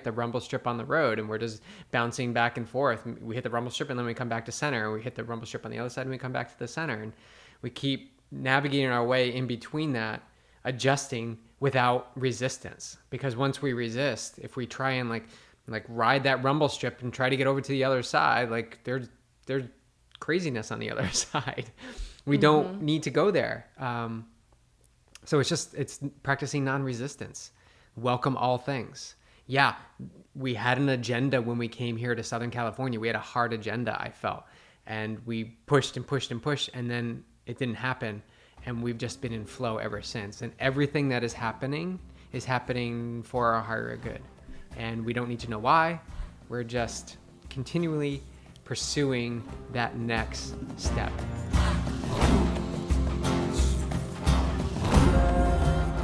the rumble strip on the road, and we're just bouncing back and forth. We hit the rumble strip, and then we come back to center, and we hit the rumble strip on the other side, and we come back to the center. And we keep navigating our way in between that, adjusting without resistance. Because once we resist, if we try and like ride that rumble strip and try to get over to the other side, like there's craziness on the other side. We don't need to go there. So it's practicing non-resistance. Welcome all things. Yeah, we had an agenda when we came here to Southern California. We had a hard agenda, I felt. And we pushed and pushed and pushed, and then it didn't happen. And we've just been in flow ever since. And everything that is happening for our higher good. And we don't need to know why. We're just continually pursuing that next step.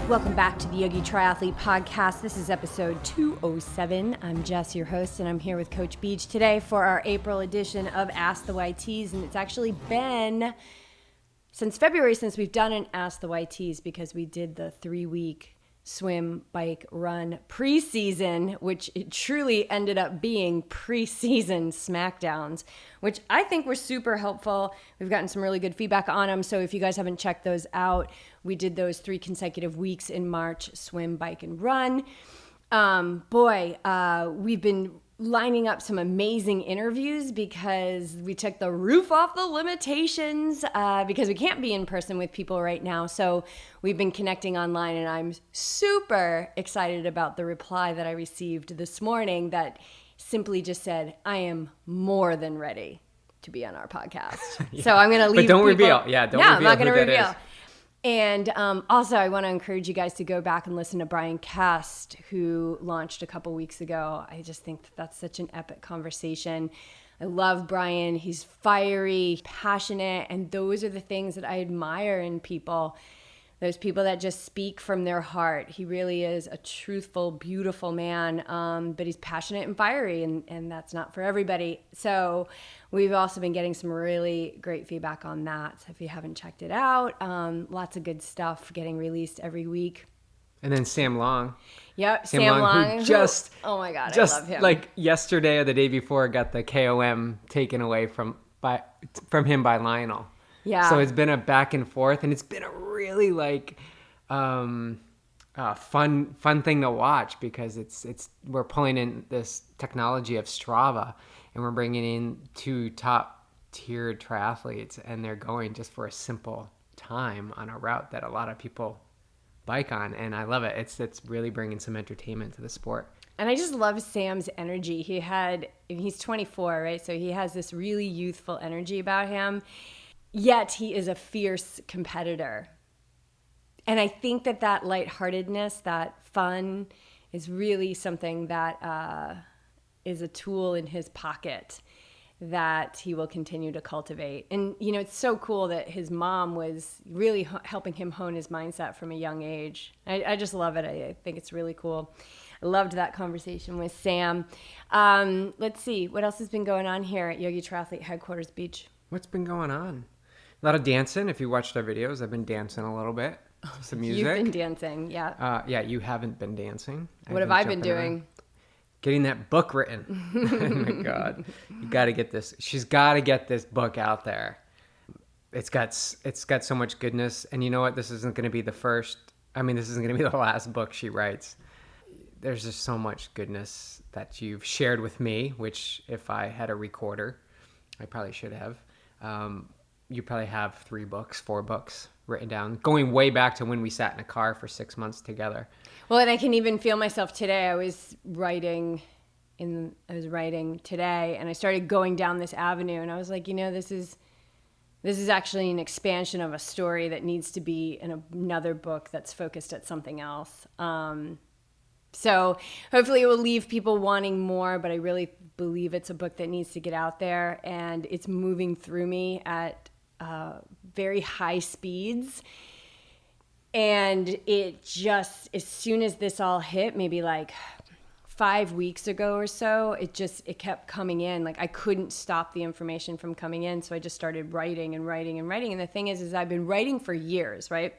Welcome back to the Yogi Triathlete Podcast. This is episode 207. I'm Jess, your host, and I'm here with Coach Beach today for our April edition of Ask the YTs. And it's actually been since February since we've done an Ask the YTs, because we did the 3-week swim, bike, run preseason, which it truly ended up being preseason smackdowns, which I think were super helpful. We've gotten some really good feedback on them. So if you guys haven't checked those out, we did those 3 consecutive weeks in March, swim, bike, and run. We've been lining up some amazing interviews because we took the roof off the limitations because we can't be in person with people right now. So we've been connecting online, and I'm super excited about the reply that I received this morning that simply just said, I am more than ready to be on our podcast. Yeah. So I'm going to leave. But don't people... reveal. Yeah, don't no, reveal. I'm not going to reveal. Is. And also, I want to encourage you guys to go back and listen to Brian Cast, who launched a couple weeks ago. I just think that's such an epic conversation. I love Brian. He's fiery, passionate, and those are the things that I admire in people. Those people that just speak from their heart. He really is a truthful, beautiful man, but he's passionate and fiery, and that's not for everybody. So we've also been getting some really great feedback on that. So if you haven't checked it out, lots of good stuff getting released every week. And then Sam Long. Yep, Sam Long. Who just, oh my God, just I love him. Like yesterday or the day before, got the KOM taken away from him by Lionel. Yeah. So it's been a back and forth, and it's been a really like fun thing to watch, because we're pulling in this technology of Strava, and we're bringing in 2 top tiered triathletes, and they're going just for a simple time on a route that a lot of people bike on, and I love it. It's really bringing some entertainment to the sport. And I just love Sam's energy. He's 24, right? So he has this really youthful energy about him. Yet he is a fierce competitor. And I think that lightheartedness, that fun, is really something that is a tool in his pocket that he will continue to cultivate. And, you know, it's so cool that his mom was really helping him hone his mindset from a young age. I just love it. I think it's really cool. I loved that conversation with Sam. Let's see. What else has been going on here at Yogi Triathlete Headquarters Beach? What's been going on? A lot of dancing. If you watched our videos, I've been dancing a little bit. Some music. You've been dancing, yeah. Yeah, you haven't been dancing. What have I been doing? Around. Getting that book written. Oh my God. You got to get this. She's got to get this book out there. It's got so much goodness. And you know what? This isn't going to be the last book she writes. There's just so much goodness that you've shared with me, which if I had a recorder, I probably should have. You probably have 3 books, 4 books written down, going way back to when we sat in a car for 6 months together. Well, and I can even feel myself today. I was writing today, and I started going down this avenue, and I was like, you know, this is actually an expansion of a story that needs to be in another book that's focused at something else. So hopefully it will leave people wanting more, but I really believe it's a book that needs to get out there, and it's moving through me at very high speeds. And it just, as soon as this all hit, maybe like 5 weeks ago or so, it kept coming in. Like I couldn't stop the information from coming in. So I just started writing and writing and writing. And the thing is I've been writing for years, right?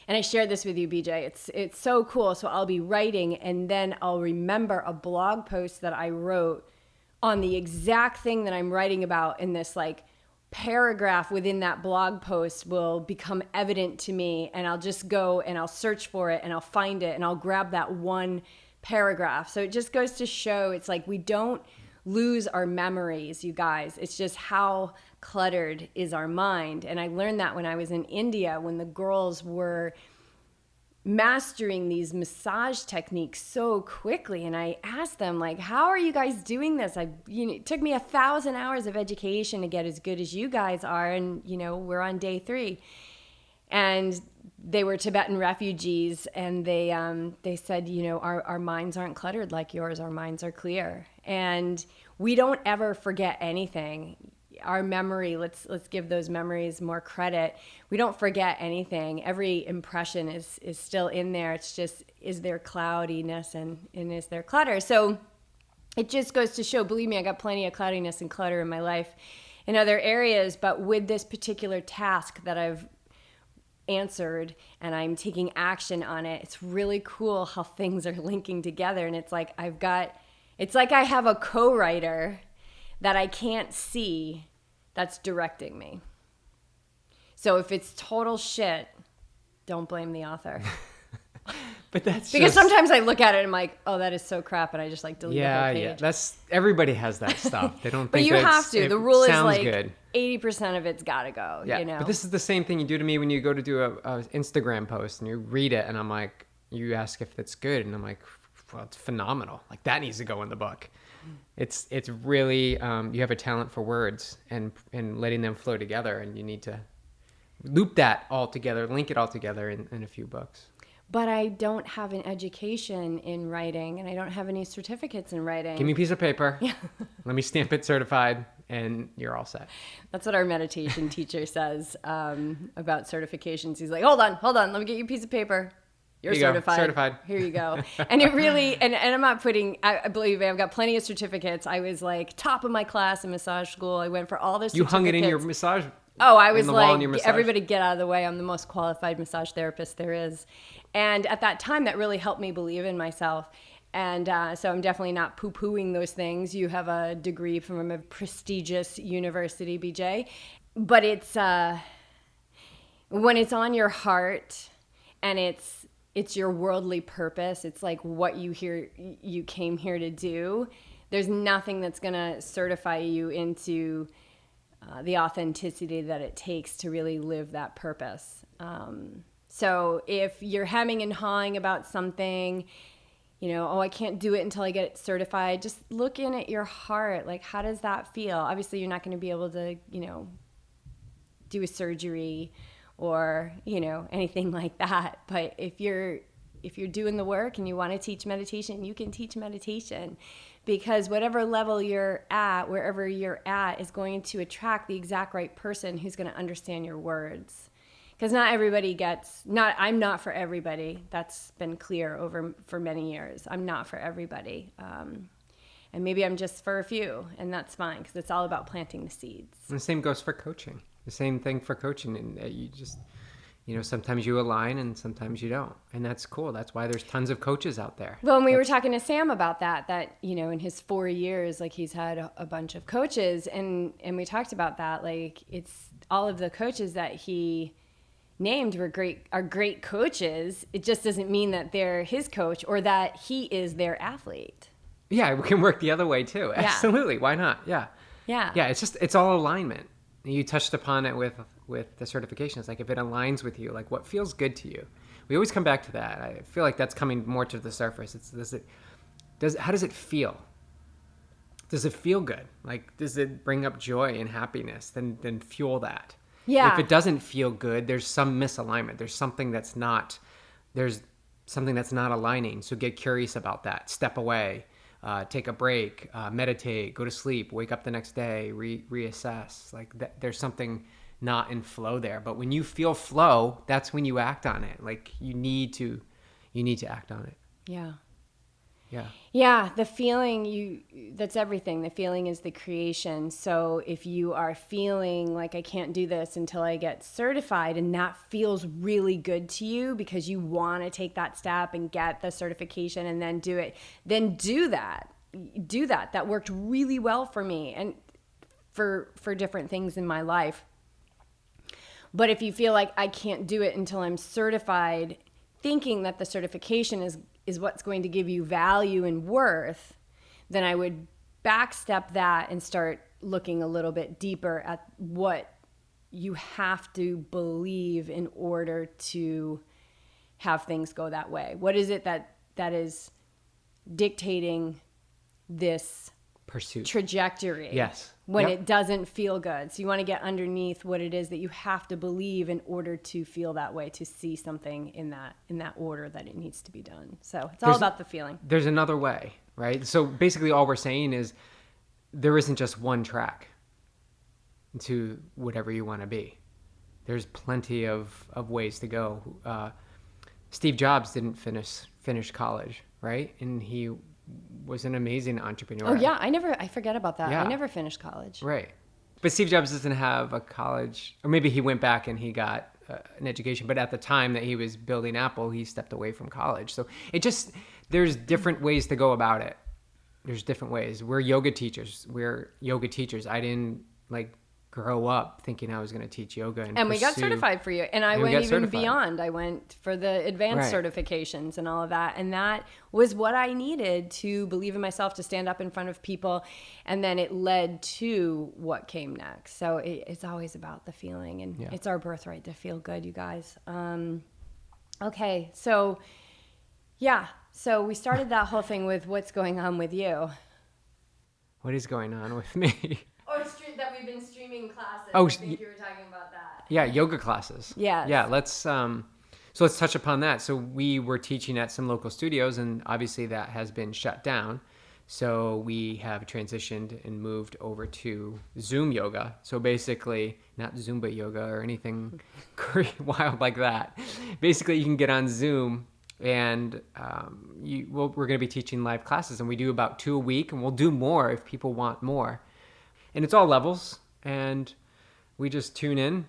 And I shared this with you, BJ. It's so cool. So I'll be writing, and then I'll remember a blog post that I wrote on the exact thing that I'm writing about, in this like paragraph within that blog post will become evident to me, and I'll just go and I'll search for it and I'll find it and I'll grab that one paragraph. So it just goes to show, it's like we don't lose our memories, you guys. It's just how cluttered is our mind. And I learned that when I was in India, when the girls were mastering these massage techniques so quickly, and I asked them, like, how are you guys doing this? It took me 1,000 hours of education to get as good as you guys are, and we're on day 3. And they were Tibetan refugees, and they said, our minds aren't cluttered like yours. Our minds are clear, and we don't ever forget anything. Our memory, let's give those memories more credit. We don't forget anything. Every impression is still in there. It's just, is there cloudiness and is there clutter? So it just goes to show, believe me, I got plenty of cloudiness and clutter in my life in other areas, but with this particular task that I've answered and I'm taking action on it, it's really cool how things are linking together. And it's like I have a co-writer that I can't see that's directing me. So if it's total shit, don't blame the author. But that's because sometimes I look at it and I'm like, oh, that is so crap, and I just like delete the whole page. Yeah, that's, everybody has that stuff. They don't but think you have to. The rule is like good. 80% of it's got to go. Yeah, but this is the same thing you do to me when you go to do a Instagram post and you read it, and I'm like, you ask if it's good, and I'm like, well, it's phenomenal. Like, that needs to go in the book. It's really you have a talent for words and letting them flow together, and you need to loop that all together, link it all together in a few books. But I don't have an education in writing, and I don't have any certificates in writing. Give me a piece of paper. Yeah. Let me stamp it certified, and you're all set. That's what our meditation teacher says about certifications. He's like, hold on, let me get you a piece of paper. You're certified. Here you go. And it really, and I'm not putting, I believe me, I've got plenty of certificates. I was like top of my class in massage school. I went for all the certificates. You hung it in your massage. Oh, I was like, everybody get out of the way. I'm the most qualified massage therapist there is. And at that time, that really helped me believe in myself. And so I'm definitely not poo-pooing those things. You have a degree from a prestigious university, BJ. But it's, when it's on your heart and it's your worldly purpose, it's like what you came here to do, there's nothing that's going to certify you into the authenticity that it takes to really live that purpose. So if you're hemming and hawing about something, I can't do it until I get it certified, just look in at your heart. Like, how does that feel? Obviously, you're not going to be able to, do a surgery or, anything like that. But if you're doing the work and you want to teach meditation, you can teach meditation. Because whatever level you're at, wherever you're at, is going to attract the exact right person who's going to understand your words. Because not everybody I'm not for everybody. That's been clear for many years. I'm not for everybody. And maybe I'm just for a few, and that's fine, because it's all about planting the seeds. And the same goes for coaching. The same thing for coaching. And you just, sometimes you align and sometimes you don't. And that's cool. That's why there's tons of coaches out there. Well, and we were talking to Sam about that, in his 4 years, like, he's had a bunch of coaches, and we talked about that. Like, it's all of the coaches that he named are great coaches. It just doesn't mean that they're his coach or that he is their athlete. Yeah, it can work the other way too. Yeah. Absolutely. Why not? Yeah. Yeah. Yeah, it's all alignment. You touched upon it with the certification. It's like, if it aligns with you, like, what feels good to you. We always come back to that. I feel like that's coming more to the surface. How does it feel? Does it feel good? Like, does it bring up joy and happiness? Then fuel that. Yeah. If it doesn't feel good, there's some misalignment. There's something that's not aligning. So get curious about that. Step away, take a break, meditate, go to sleep, wake up the next day, reassess. Like, there's something not in flow there. But when you feel flow, that's when you act on it. Like, you need to act on it. Yeah. Yeah. Yeah, the feeling, that's everything. The feeling is the creation. So if you are feeling like I can't do this until I get certified, and that feels really good to you because you want to take that step and get the certification and then do it, then do that. Do that. That worked really well for me and for different things in my life. But if you feel like I can't do it until I'm certified, thinking that the certification is what's going to give you value and worth, then I would backstep that and start looking a little bit deeper at what you have to believe in order to have things go that way. What is it that is dictating this Pursuit. trajectory? Yes. When Yep. it doesn't feel good. So you want to get underneath what it is that you have to believe in order to feel that way, to see something in that order that it needs to be done. So it's all about the feeling. There's another way, right? So basically all we're saying is there isn't just one track to whatever you want to be. There's plenty of ways to go. Steve Jobs didn't finish college, right? And he was an amazing entrepreneur. Oh yeah, I forget about that. Yeah. I never finished college. Right. But Steve Jobs doesn't have a college, or maybe he went back and he got an education. But at the time that he was building Apple, he stepped away from college. So there's different ways to go about it. There's different ways. We're yoga teachers. I didn't grow up thinking I was going to teach yoga. And we got certified for you. And I went even certified. beyond. I went for the advanced certifications and all of that. And that was what I needed to believe in myself, to stand up in front of people. And then it led to what came next. So it's always about the feeling. And it's our birthright to feel good, you guys. Okay. So, yeah. So we started that whole thing with what's going on with you. What is going on with me? Or that we've been streaming classes. Oh, I think you were talking about that. Yeah, yoga classes. Yes. Yeah, let's touch upon that. So we were teaching at some local studios, and obviously that has been shut down. So we have transitioned and moved over to Zoom yoga. So basically, not Zumba yoga or anything wild like that. Basically, you can get on Zoom, and we're going to be teaching live classes, and we do about 2 a week, and we'll do more if people want more. And it's all levels, and we just tune in.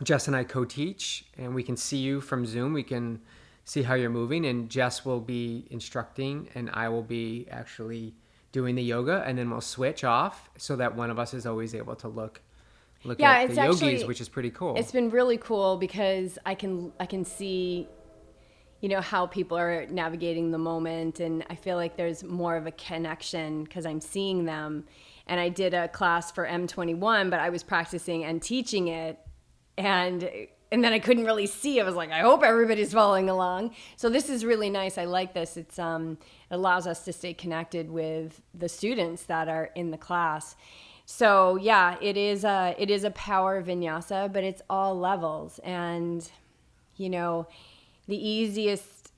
Jess and I co-teach, and we can see you from Zoom. We can see how you're moving, and Jess will be instructing, and I will be actually doing the yoga, and then we'll switch off so that one of us is always able to look at the yogis, which is pretty cool. It's been really cool because I can see, how people are navigating the moment, and I feel like there's more of a connection because I'm seeing them. And I did a class for M21, but I was practicing and teaching it, and then I couldn't really see. I was like, I hope everybody's following along. So this is really nice. I like this. It allows us to stay connected with the students that are in the class. So yeah, it is a power vinyasa, but it's all levels. And the easiest,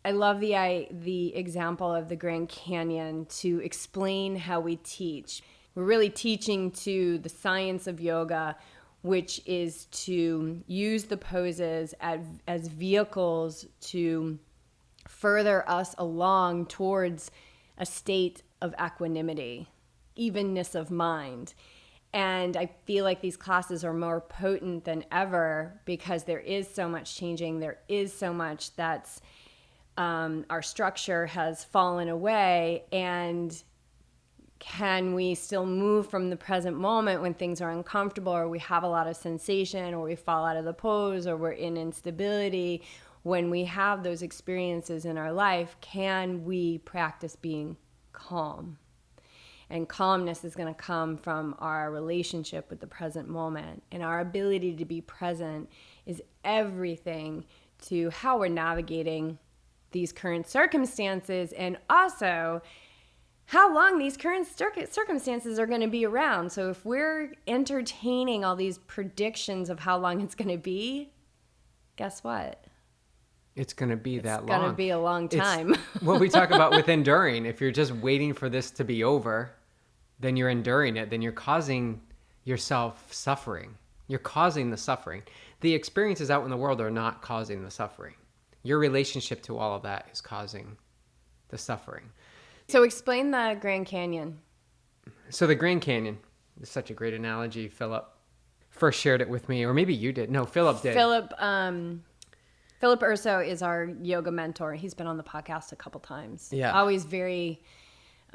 I love the example of the Grand Canyon to explain how we teach. We're really teaching to the science of yoga, which is to use the poses as vehicles to further us along towards a state of equanimity, evenness of mind. And I feel like these classes are more potent than ever because there is so much changing. There is so much that's our structure has fallen away, and can we still move from the present moment when things are uncomfortable, or we have a lot of sensation, or we fall out of the pose, or we're in instability? When we have those experiences in our life, can we practice being calm? And calmness is going to come from our relationship with the present moment, and our ability to be present is everything to how we're navigating these current circumstances, and also how long these current circumstances are going to be around. So if we're entertaining all these predictions of how long it's going to be, guess what? It's going to be that long. It's going to be a long time. What we talk about with enduring. If you're just waiting for this to be over, then you're enduring it. Then you're causing yourself suffering. You're causing the suffering. The experiences out in the world are not causing the suffering. Your relationship to all of that is causing the suffering. So explain the Grand Canyon. So the Grand Canyon is such a great analogy. Philip first shared it with me, or maybe you did. No, Philip did. Philip Urso is our yoga mentor. He's been on the podcast a couple times. Yeah. Always very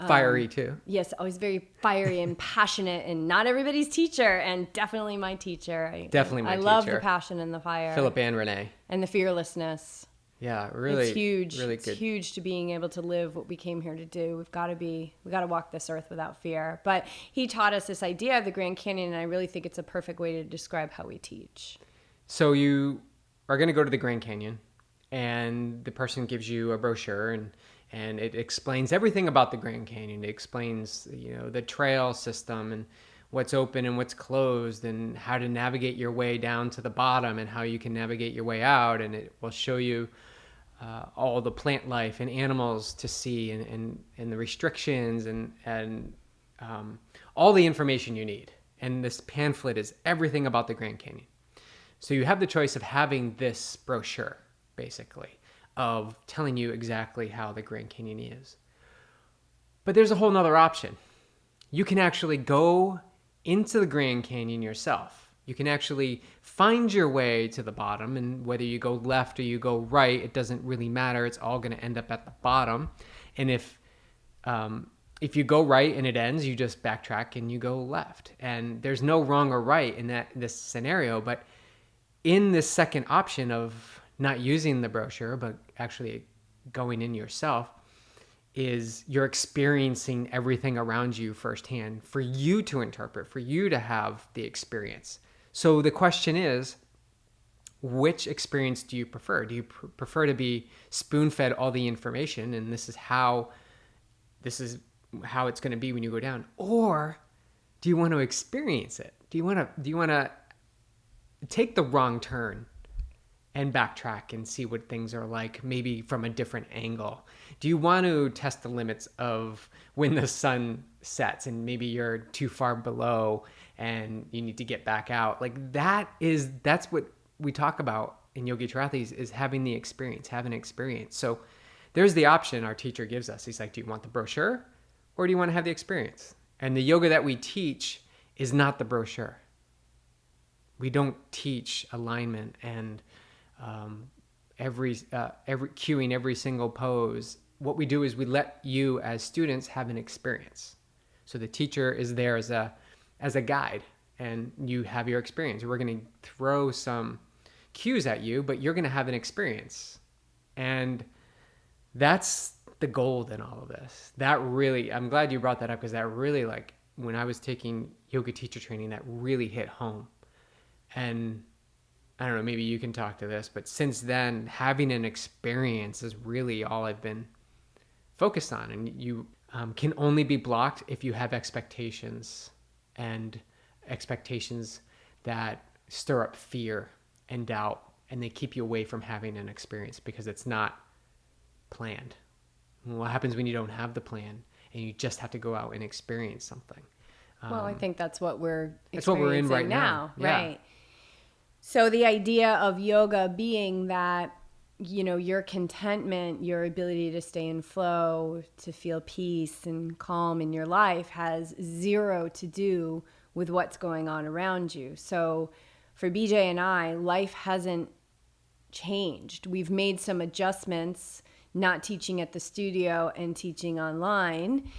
Fiery too. Yes, always very fiery and passionate, and not everybody's teacher, and definitely my teacher. Definitely my I teacher. love the passion and the fire. Philip and Renee. And the fearlessness. Yeah, really. It's huge. Really it's good. huge to being able to live what we came here to do. We got to walk this earth without fear. But he taught us this idea of the Grand Canyon, and I really think it's a perfect way to describe how we teach. So you are going to go to the Grand Canyon, and the person gives you a brochure, and it explains everything about the Grand Canyon. It explains, the trail system and what's open and what's closed, and how to navigate your way down to the bottom, and how you can navigate your way out. And it will show you all the plant life and animals to see, and the restrictions, and all the information you need. And this pamphlet is everything about the Grand Canyon. So you have the choice of having this brochure, basically, of telling you exactly how the Grand Canyon is. But there's a whole nother option. You can actually go into the Grand Canyon yourself. You can actually find your way to the bottom, and whether you go left or you go right, it doesn't really matter. It's all going to end up at the bottom. And if you go right and it ends, you just backtrack and you go left. And there's no wrong or right in this scenario. But in this second option of not using the brochure, but actually going in yourself, is you're experiencing everything around you firsthand for you to interpret, for you to have the experience. So the question is, which experience do you prefer? Do you prefer to be spoon-fed all the information, and this is how it's going to be when you go down? Or do you want to experience it? Do you want to take the wrong turn and backtrack and see what things are like, maybe from a different angle? Do you want to test the limits of when the sun sets and maybe you're too far below and you need to get back out? Like that's what we talk about in Yogi Triathletes, is having the experience, having experience. So there's the option our teacher gives us. He's like, do you want the brochure or do you want to have the experience? And the yoga that we teach is not the brochure. We don't teach alignment and every cueing every single pose. What we do is we let you as students have an experience. So the teacher is there as a guide, and you have your experience. We're going to throw some cues at you, but you're going to have an experience. And that's the gold in all of this. That really, I'm glad you brought that up, because that really, like, when I was taking yoga teacher training, that really hit home. And I don't know, maybe you can talk to this, but since then, having an experience is really all I've been focused on. And you can only be blocked if you have expectations, and expectations that stir up fear and doubt, and they keep you away from having an experience because it's not planned. And what happens when you don't have the plan and you just have to go out and experience something? Well, I think that's what we're in right now. Right. Yeah. So the idea of yoga being that, your contentment, your ability to stay in flow, to feel peace and calm in your life has zero to do with what's going on around you. So for BJ and I, life hasn't changed. We've made some adjustments, not teaching at the studio and teaching online,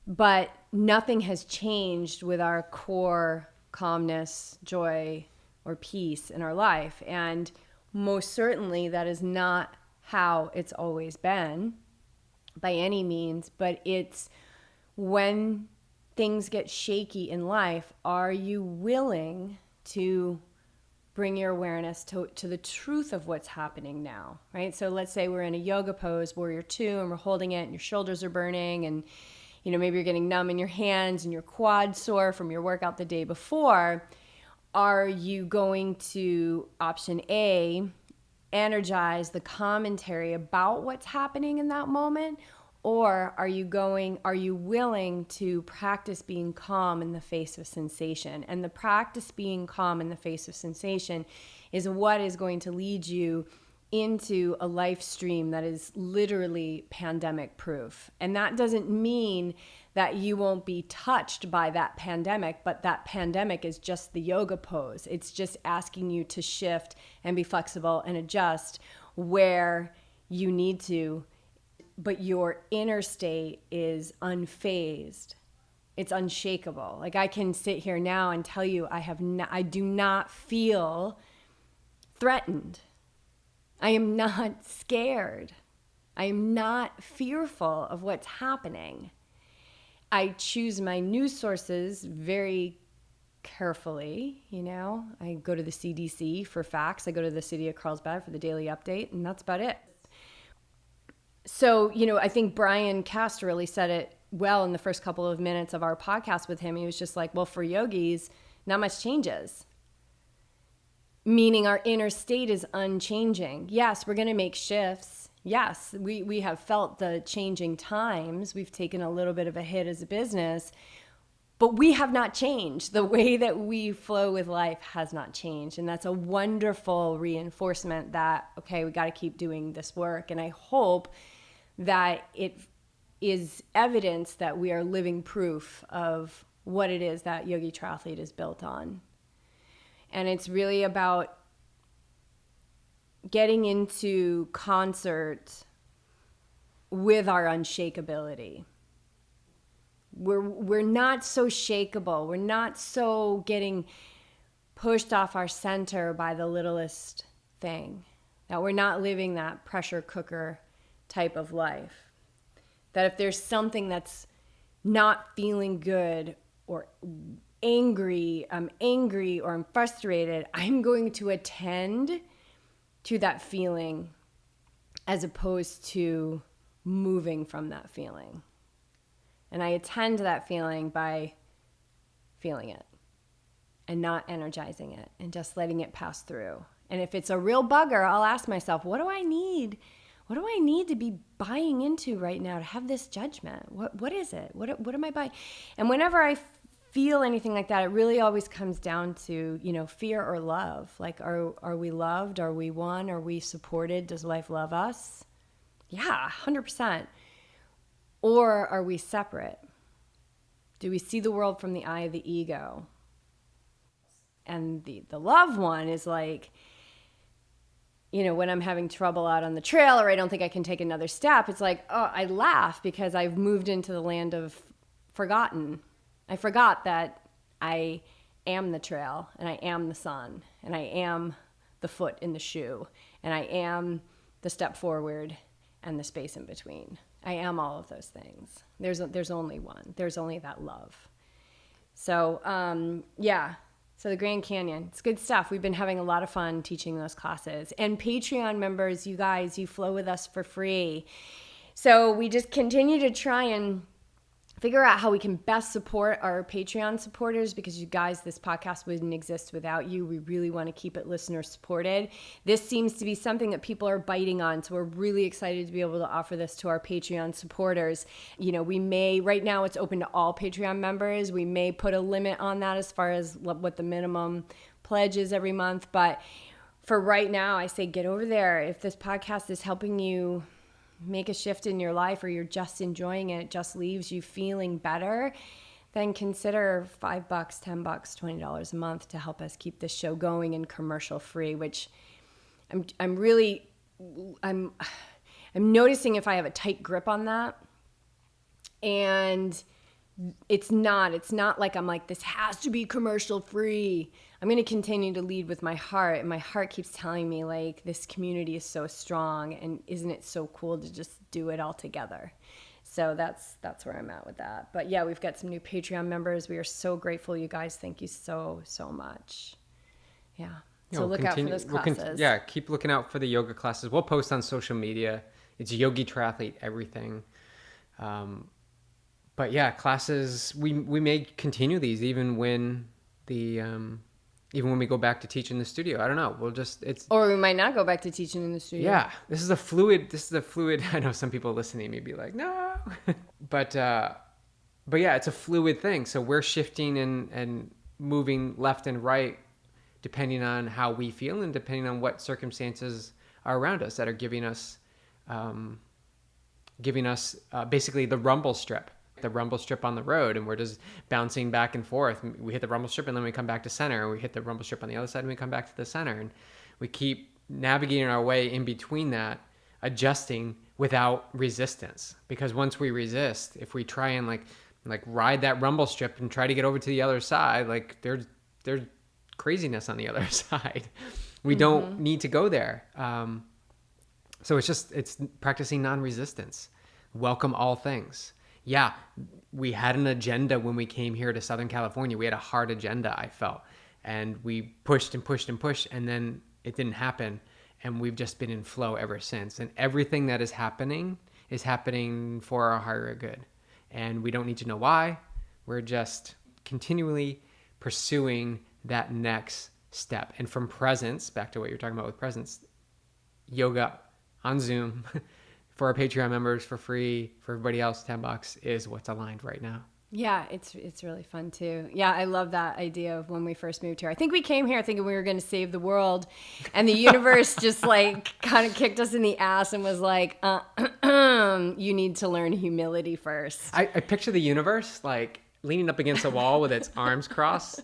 but nothing has changed with our core calmness, joy, or peace in our life. And most certainly that is not how it's always been by any means, but it's when things get shaky in life, are you willing to bring your awareness to the truth of what's happening now, right? So let's say we're in a yoga pose, warrior two, and we're holding it and your shoulders are burning, and maybe you're getting numb in your hands and your quad sore from your workout the day before. Are you going to, option A, energize the commentary about what's happening in that moment? Or are you willing to practice being calm in the face of sensation? And the practice being calm in the face of sensation is what is going to lead you into a life stream that is literally pandemic proof. And that doesn't mean that you won't be touched by that pandemic, but that pandemic is just the yoga pose. It's just asking you to shift and be flexible and adjust where you need to, but your inner state is unfazed. It's unshakable. Like, I can sit here now and tell you I do not feel threatened. I am not scared. I am not fearful of what's happening. I choose my news sources very carefully, you know. I go to the CDC for facts. I go to the city of Carlsbad for the daily update, and that's about it. So, you know, I think Brian Cast really said it well in the first couple of minutes of our podcast with him. He was just like, well, for yogis, not much changes. Meaning our inner state is unchanging. Yes, we're going to make shifts. Yes, we have felt the changing times. We've taken a little bit of a hit as a business, but we have not changed. The way that we flow with life has not changed. And that's a wonderful reinforcement that, okay, we got to keep doing this work. And I hope that it is evidence that we are living proof of what it is that Yogi Triathlete is built on. And it's really about getting into concert with our unshakeability. We're not so shakeable. We're not so getting pushed off our center by the littlest thing. That we're not living that pressure cooker type of life. That if there's something that's not feeling good or I'm angry or I'm frustrated, I'm going to attend to that feeling as opposed to moving from that feeling. And I attend to that feeling by feeling it and not energizing it and just letting it pass through. And if it's a real bugger, I'll ask myself, what do I need? What do I need to be buying into right now to have this judgment? What is it? What am I buying? And whenever I feel anything like that, it really always comes down to, you know, fear or love. Like, are we loved? Are we one? Are we supported? Does life love us? Yeah, 100%. Or are we separate? Do we see the world from the eye of the ego? And the loved one is like, you know, when I'm having trouble out on the trail or I don't think I can take another step, it's like, oh, I laugh because I've moved into the land of forgotten. I forgot that I am the trail and I am the sun and I am the foot in the shoe and I am the step forward and the space in between. I am all of those things. There's only one. There's only that love. So, yeah. So the Grand Canyon, it's good stuff. We've been having a lot of fun teaching those classes. And Patreon members, you guys, you flow with us for free. So we just continue to try and figure out how we can best support our Patreon supporters, because you guys, this podcast wouldn't exist without you. We really want to keep it listener supported. This seems to be something that people are biting on, so we're really excited to be able to offer this to our Patreon supporters. You know, we may, right now it's open to all Patreon members. We may put a limit on that as far as what the minimum pledge is every month, but for right now, I say get over there. If this podcast is helping you make a shift in your life, or you're just enjoying it, it just leaves you feeling better, then consider $5, $10, $20 a month to help us keep this show going and commercial free, which I'm noticing if I have a tight grip on that. And it's not like I'm like, this has to be commercial free. I'm going to continue to lead with my heart, and my heart keeps telling me, like, this community is so strong, and isn't it so cool to just do it all together? So that's where I'm at with that. But yeah, we've got some new Patreon members. We are so grateful, you guys. Thank you so much. Yeah. So look out for those classes. Keep looking out for the yoga classes. We'll post on social media. It's Yogi Triathlete everything. But yeah, classes, we may continue these even when we go back to teach in the studio. I don't know. Or we might not go back to teaching in the studio. Yeah. This is a fluid, I know some people listening may be like, no, but yeah, it's a fluid thing. So we're shifting and moving left and right, depending on how we feel and depending on what circumstances are around us that are giving us basically the rumble strip on the road, and we're just bouncing back and forth. We hit the rumble strip and then we come back to center. We hit the rumble strip on the other side and we come back to the center, and we keep navigating our way in between that, adjusting without resistance. Because once we resist, if we try and like ride that rumble strip and try to get over to the other side, like there's craziness on the other side. We don't need to go there. So it's practicing non-resistance. Welcome all things. Yeah, we had an agenda when we came here to Southern California. We had a hard agenda, I felt. And we pushed and pushed and pushed, and then it didn't happen. And we've just been in flow ever since. And everything that is happening for our higher good. And we don't need to know why. We're just continually pursuing that next step. And from presence, back to what you're talking about with presence, yoga on Zoom for our Patreon members for free, for everybody else $10 is what's aligned right now. Yeah, it's really fun too. Yeah, I love that idea of when we first moved here. I think we came here thinking we were going to save the world, and the universe just like kind of kicked us in the ass and was like, you need to learn humility first. I picture the universe like leaning up against a wall with its arms crossed,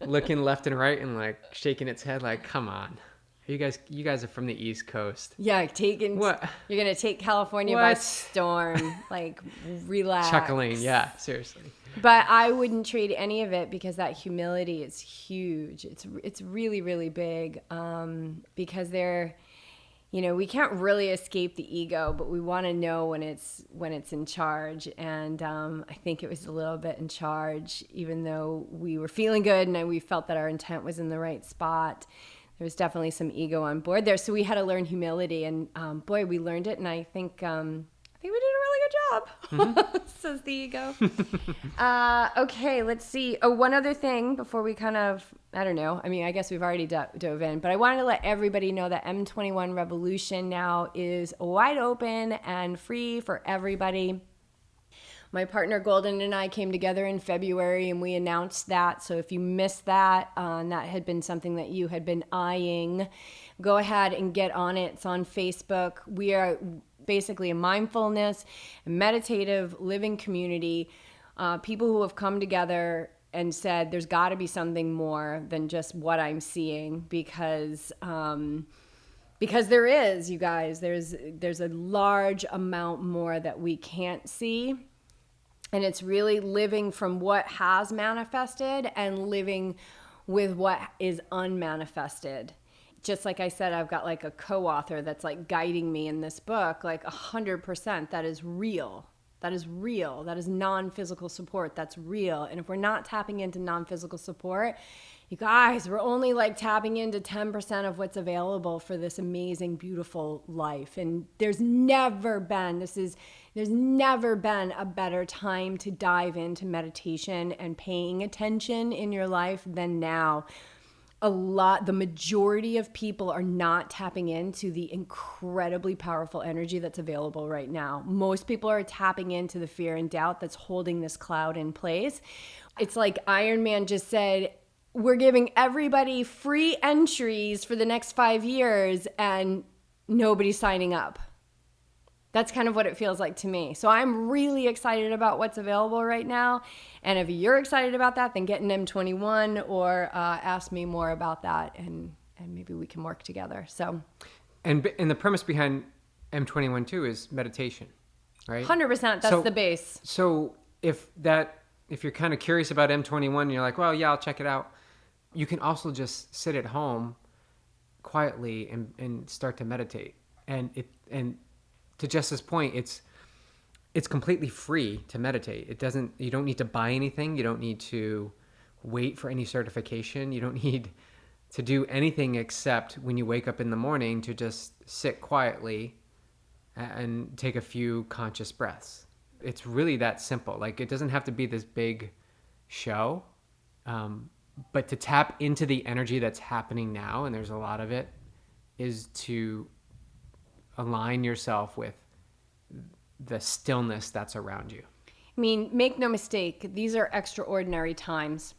looking left and right and like shaking its head like, come on. You guys are from the East Coast. Yeah, what? You're going to take California by storm. Like, relax. Chuckling, yeah, seriously. But I wouldn't trade any of it because that humility is huge. It's really, really big because we can't really escape the ego, but we want to know when it's in charge. And I think it was a little bit in charge, even though we were feeling good and we felt that our intent was in the right spot. There was definitely some ego on board there. So we had to learn humility, and boy, we learned it. And I think we did a really good job, says the ego. Okay, let's see. Oh, one other thing before we kind of, I don't know. I mean, I guess we've already dove in, but I wanted to let everybody know that M21 Revolution now is wide open and free for everybody. My partner Golden and I came together in February and we announced that. So if you missed that, and that had been something that you had been eyeing, go ahead and get on it. It's on Facebook. We are basically a mindfulness and meditative living community. People who have come together and said there's got to be something more than just what I'm seeing, because there is, you guys, there's a large amount more that we can't see. And it's really living from what has manifested and living with what is unmanifested. Just like I said, I've got like a co-author that's like guiding me in this book, like 100%. That is real. That is real. That is non-physical support. That's real. And if we're not tapping into non-physical support, you guys, we're only like tapping into 10% of what's available for this amazing, beautiful life. And there's never been a better time to dive into meditation and paying attention in your life than now. The majority of people are not tapping into the incredibly powerful energy that's available right now. Most people are tapping into the fear and doubt that's holding this cloud in place. It's like Iron Man just said, we're giving everybody free entries for the next 5 years and nobody's signing up. That's kind of what it feels like to me. So I'm really excited about what's available right now. And if you're excited about that, then get an M21 or ask me more about that, and maybe we can work together. So, and the premise behind M21 too is meditation, right? 100%. That's the base. So if you're kind of curious about M21, and you're like, well, yeah, I'll check it out. You can also just sit at home quietly and start to meditate. And to Jess's point, it's completely free to meditate. You don't need to buy anything. You don't need to wait for any certification. You don't need to do anything except when you wake up in the morning to just sit quietly and take a few conscious breaths. It's really that simple. Like, it doesn't have to be this big show, but to tap into the energy that's happening now, and there's a lot of it, is to align yourself with the stillness that's around you. I mean, make no mistake, these are extraordinary times.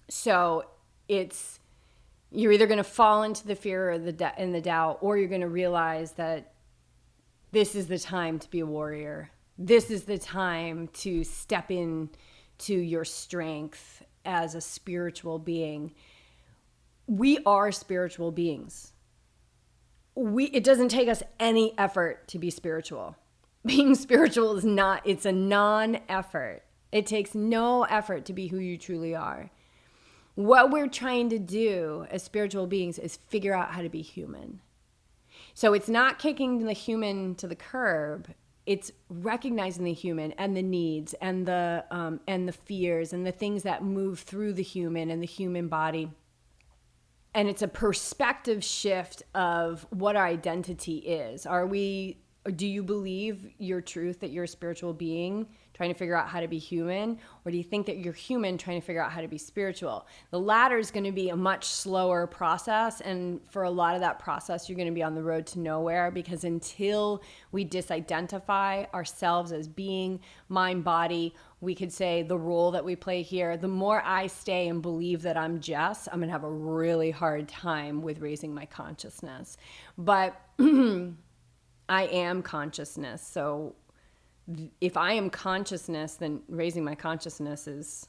So it's You're either going to fall into the fear or in the doubt, or you're going to realize that this is the time to be a warrior. This is the time to step in to your strength as a spiritual being. We are spiritual beings. It doesn't take us any effort to be spiritual. Being spiritual is not, it's a non-effort. It takes no effort to be who you truly are. What we're trying to do as spiritual beings is figure out how to be human. So it's not kicking the human to the curb. It's recognizing the human and the needs and the fears and the things that move through the human and the human body. And it's a perspective shift of what our identity is. Do you believe your truth that you're a spiritual being trying to figure out how to be human? Or do you think that you're human trying to figure out how to be spiritual? The latter is going to be a much slower process. And for a lot of that process, you're going to be on the road to nowhere, because until we disidentify ourselves as being, mind, body, we could say the role that we play here, the more I stay and believe that I'm Jess, I'm going to have a really hard time with raising my consciousness. But I am consciousness. So if I am consciousness, then raising my consciousness it's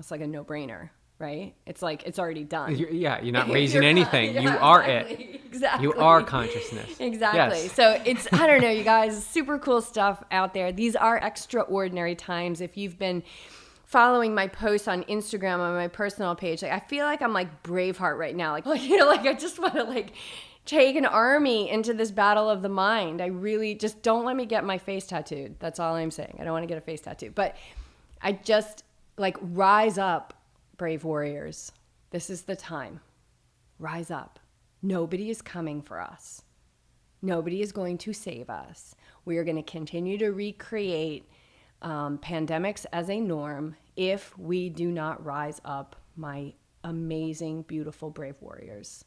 like a no-brainer, right? It's like it's already done. You're not raising anything. You are it. Exactly. You are consciousness. Exactly. Yes. So it's, I don't know, you guys, super cool stuff out there. These are extraordinary times. If you've been following my posts on Instagram on my personal page, I feel like I'm like Braveheart right now. Like I just want to take an army into this battle of the mind. I really just don't let me get my face tattooed. That's all I'm saying. I don't want to get a face tattoo. But I just rise up, brave warriors. This is the time. Rise up. Nobody is coming for us. Nobody is going to save us. We are going to continue to recreate pandemics as a norm if we do not rise up, my amazing, beautiful, brave warriors.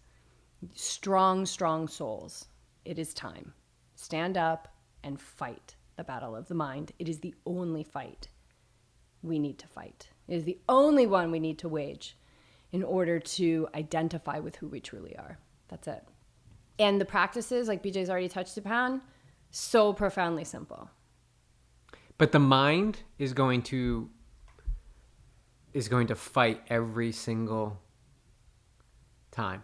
Strong, strong souls. It is time. Stand up and fight the battle of the mind. It is the only fight we need to fight. It is the only one we need to wage in order to identify with who we truly are. That's it. And the practices, like BJ's already touched upon, so profoundly simple. But the mind is going to fight every single time.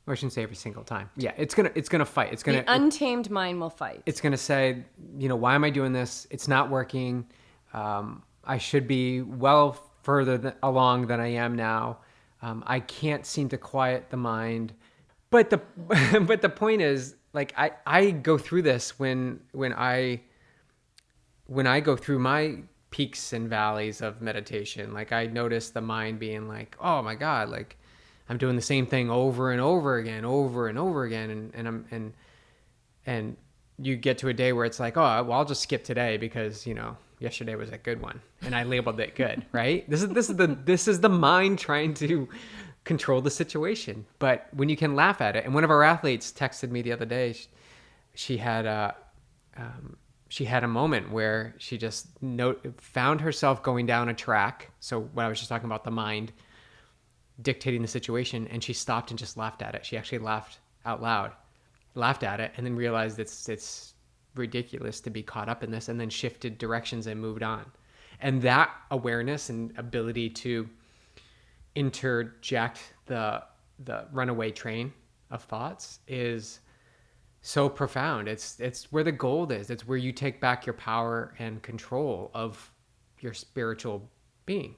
Or I shouldn't say every single time. Yeah, it's gonna fight. The untamed mind will fight. It's gonna say, why am I doing this? It's not working. I should be well further along than I am now. I can't seem to quiet the mind. But the point is, I go through this when I go through my peaks and valleys of meditation. I notice the mind being like, oh my God, I'm doing the same thing over and over again, and you get to a day where it's like, oh, well, I'll just skip today because yesterday was a good one, and I labeled it good, right? This is the mind trying to control the situation. But when you can laugh at it, and one of our athletes texted me the other day, she had a moment where she just found herself going down a track. So when I was just talking about the mind dictating the situation, and she stopped and just laughed at it. She actually laughed out loud, laughed at it, and then realized it's ridiculous to be caught up in this, and then shifted directions and moved on. And that awareness and ability to interject the runaway train of thoughts is so profound. It's where the gold is. It's where you take back your power and control of your spiritual being.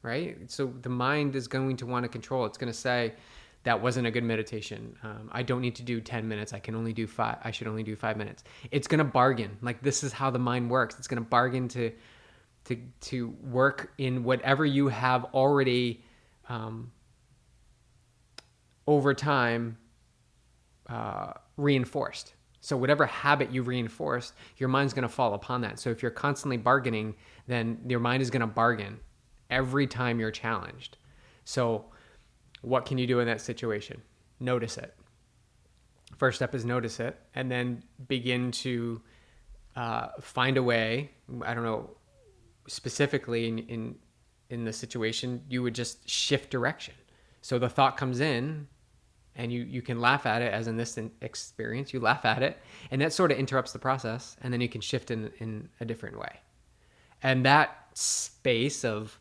Right? So the mind is going to want to control. It's going to say, that wasn't a good meditation. I don't need to do 10 minutes. I can only do 5. I should only do 5 minutes. It's going to bargain. This is how the mind works. It's going to bargain to work in whatever you have already over time reinforced. So whatever habit you reinforced, your mind's going to fall upon that. So if you're constantly bargaining, then your mind is going to bargain every time you're challenged. So what can you do in that situation? Notice it. First step is notice it, and then begin to find a way. I don't know, specifically in the situation, you would just shift direction. So the thought comes in, and you can laugh at it, as in this experience, you laugh at it, and that sort of interrupts the process, and then you can shift in a different way. And that space of,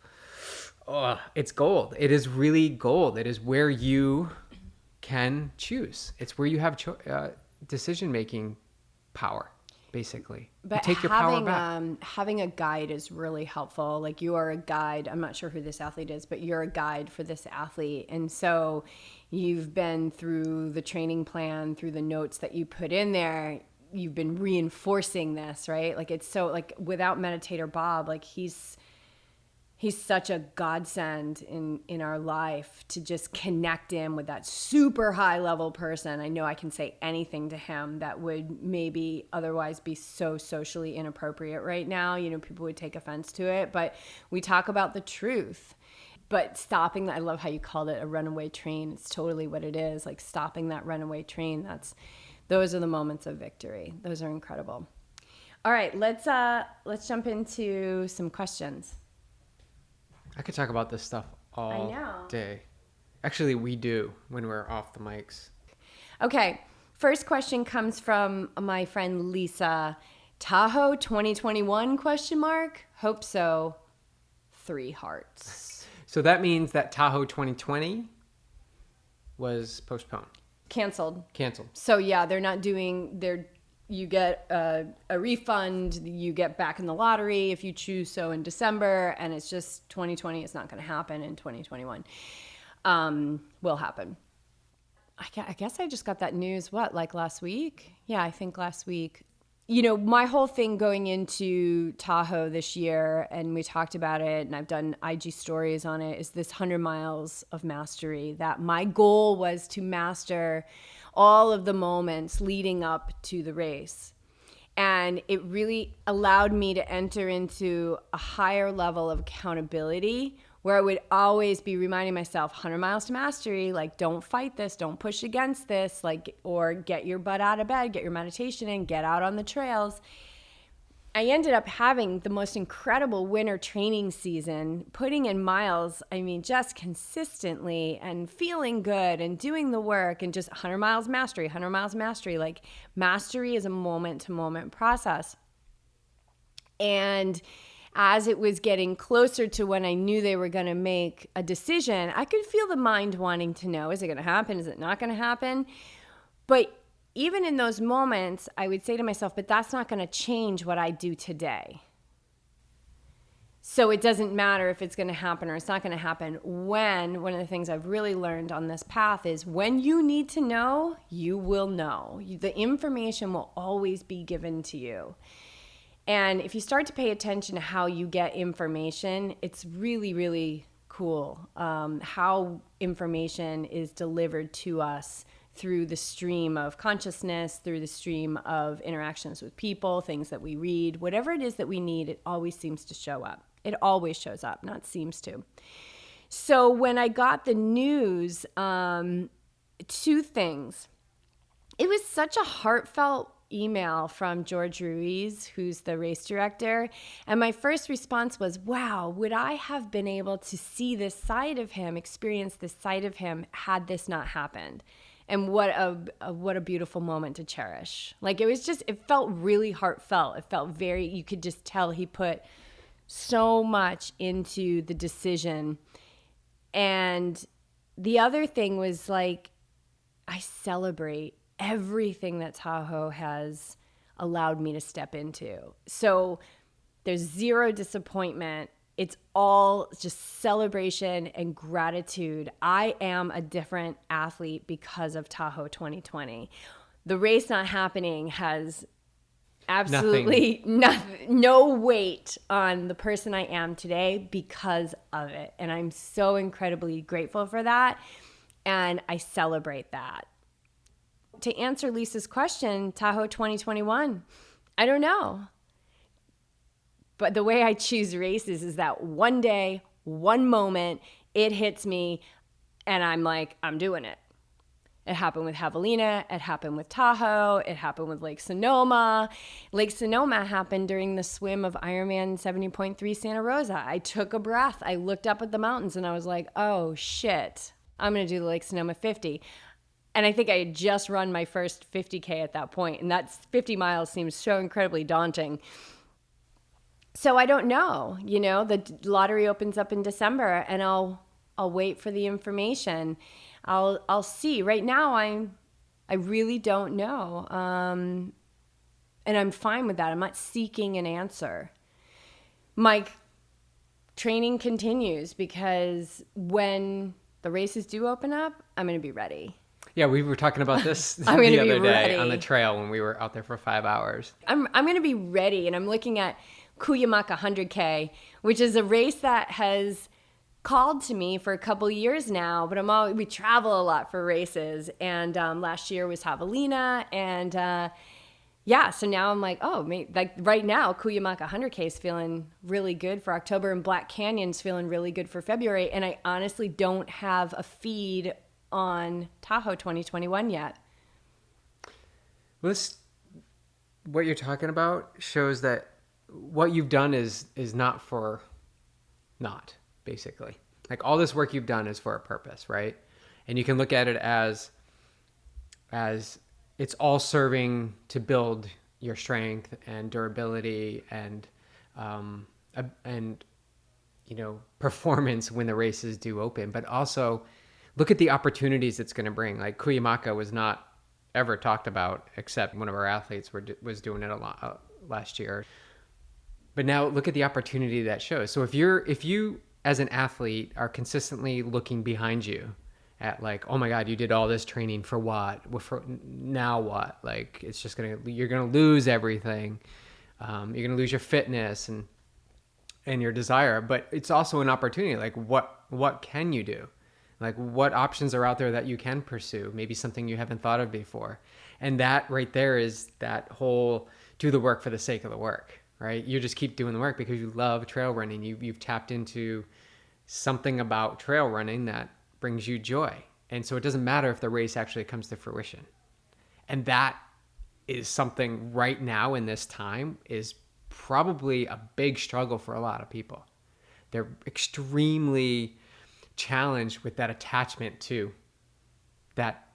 it's gold. It is really gold. It is where you can choose. It's where you have decision-making power, basically. But you take your power back. Having a guide is really helpful. Like, you are a guide. I'm not sure who this athlete is, but you're a guide for this athlete. And so you've been through the training plan, through the notes that you put in there. You've been reinforcing this, right? Like, it's so, like, without Meditator Bob, like, he's such a godsend in our life to just connect him with that super high level person. I know I can say anything to him that would maybe otherwise be so socially inappropriate right now. You know, people would take offense to it, but we talk about the truth. But stopping that, I love how you called it a runaway train. It's totally what it is. Like, stopping that runaway train. Those are the moments of victory. Those are incredible. All right, let's jump into some questions. I could talk about this stuff all day. Actually, we do when we're off the mics. Okay. First question comes from my friend Lisa. Tahoe 2021 ? Hope so. 3 hearts. So that means that Tahoe 2020 was postponed. Canceled. So yeah, they're not doing you get a refund, you get back in the lottery if you choose so in December, and it's just 2020. It's not going to happen in 2021. Will happen. I guess I just got that news, last week? Yeah, I think last week. You know, my whole thing going into Tahoe this year, and we talked about it, and I've done IG stories on it, is this 100 miles of mastery. That my goal was to master all of the moments leading up to the race. And it really allowed me to enter into a higher level of accountability, where I would always be reminding myself, 100 miles to mastery, like, don't fight this, don't push against this, like, or get your butt out of bed, get your meditation in, get out on the trails. I ended up having the most incredible winter training season, putting in miles, just consistently, and feeling good and doing the work, and just 100 miles mastery. Like, mastery is a moment-to-moment process. And as it was getting closer to when I knew they were going to make a decision, I could feel the mind wanting to know, is it going to happen? Is it not going to happen? But even in those moments, I would say to myself, but that's not going to change what I do today. So it doesn't matter if it's going to happen or it's not going to happen. One of the things I've really learned on this path is, when you need to know, you will know. The information will always be given to you. And if you start to pay attention to how you get information, it's really, really cool how information is delivered to us through the stream of consciousness, through the stream of interactions with people, things that we read, whatever it is that we need, it always seems to show up. It always shows up, not seems to. So when I got the news, 2 things. It was such a heartfelt email from George Ruiz, who's the race director. And my first response was, wow, would I have been able to see this side of him, experience this side of him, had this not happened? And what a beautiful moment to cherish. Like, it felt really heartfelt. It felt you could just tell he put so much into the decision. And the other thing was, like, I celebrate everything that Tahoe has allowed me to step into. So there's 0 disappointment. It's all just celebration and gratitude. I am a different athlete because of Tahoe 2020. The race not happening has absolutely no weight on the person I am today because of it. And I'm so incredibly grateful for that. And I celebrate that. To answer Lisa's question, Tahoe 2021, I don't know. But the way I choose races is that one day, one moment, it hits me, and I'm like, I'm doing it. It happened with Javelina. It happened with Tahoe. It happened with Lake Sonoma. Lake Sonoma happened during the swim of Ironman 70.3 Santa Rosa. I took a breath. I looked up at the mountains, and I was like, oh, shit. I'm going to do the Lake Sonoma 50. And I think I had just run my first 50K at that point, and that's 50 miles seems so incredibly daunting. So I don't know, the lottery opens up in December, and I'll wait for the information. I'll see. Right now I really don't know. And I'm fine with that. I'm not seeking an answer. My training continues because when the races do open up, I'm going to be ready. Yeah, we were talking about this the I'm gonna other be day ready. on the trail when we were out there for 5 hours. I'm going to be ready, and I'm looking at Cuyamaca 100K, which is a race that has called to me for a couple years now, but we travel a lot for races, and last year was Javelina, and so now I'm like, right now Cuyamaca 100K is feeling really good for October, and Black Canyon's feeling really good for February, and I honestly don't have a feed on Tahoe 2021 yet. Well, what you're talking about shows that what you've done is not for naught, basically. Like, all this work you've done is for a purpose, right? And you can look at it as it's all serving to build your strength and durability and performance when the races do open. But also look at the opportunities it's going to bring. Like, Cuyamaca was not ever talked about, except one of our athletes was doing it a lot last year. But now look at the opportunity that shows. So if you as an athlete are consistently looking behind you at, like, oh my God, you did all this training for what? Now what? Like, it's just you're gonna lose everything. You're gonna lose your fitness and your desire. But it's also an opportunity. Like, what can you do? Like, what options are out there that you can pursue? Maybe something you haven't thought of before. And that right there is that whole do the work for the sake of the work, right? You just keep doing the work because you love trail running. You've tapped into something about trail running that brings you joy. And so it doesn't matter if the race actually comes to fruition. And that is something right now in this time is probably a big struggle for a lot of people. They're extremely challenged with that attachment to that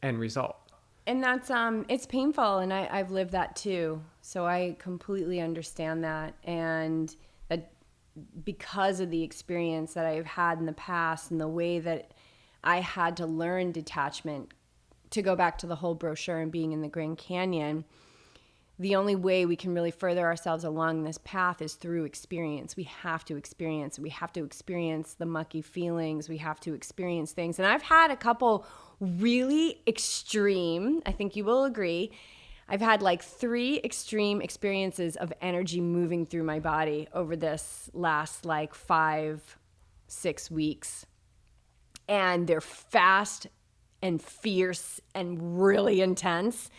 end result. And that's it's painful, and I've lived that too. So I completely understand that, and that because of the experience that I've had in the past and the way that I had to learn detachment, to go back to the whole brochure and being in the Grand Canyon, the only way we can really further ourselves along this path is through experience. We have to experience. We have to experience the mucky feelings. We have to experience things. And I've had a couple really extreme, I think you will agree, I've had like 3 extreme experiences of energy moving through my body over this last like 5-6 weeks. And they're fast and fierce and really intense.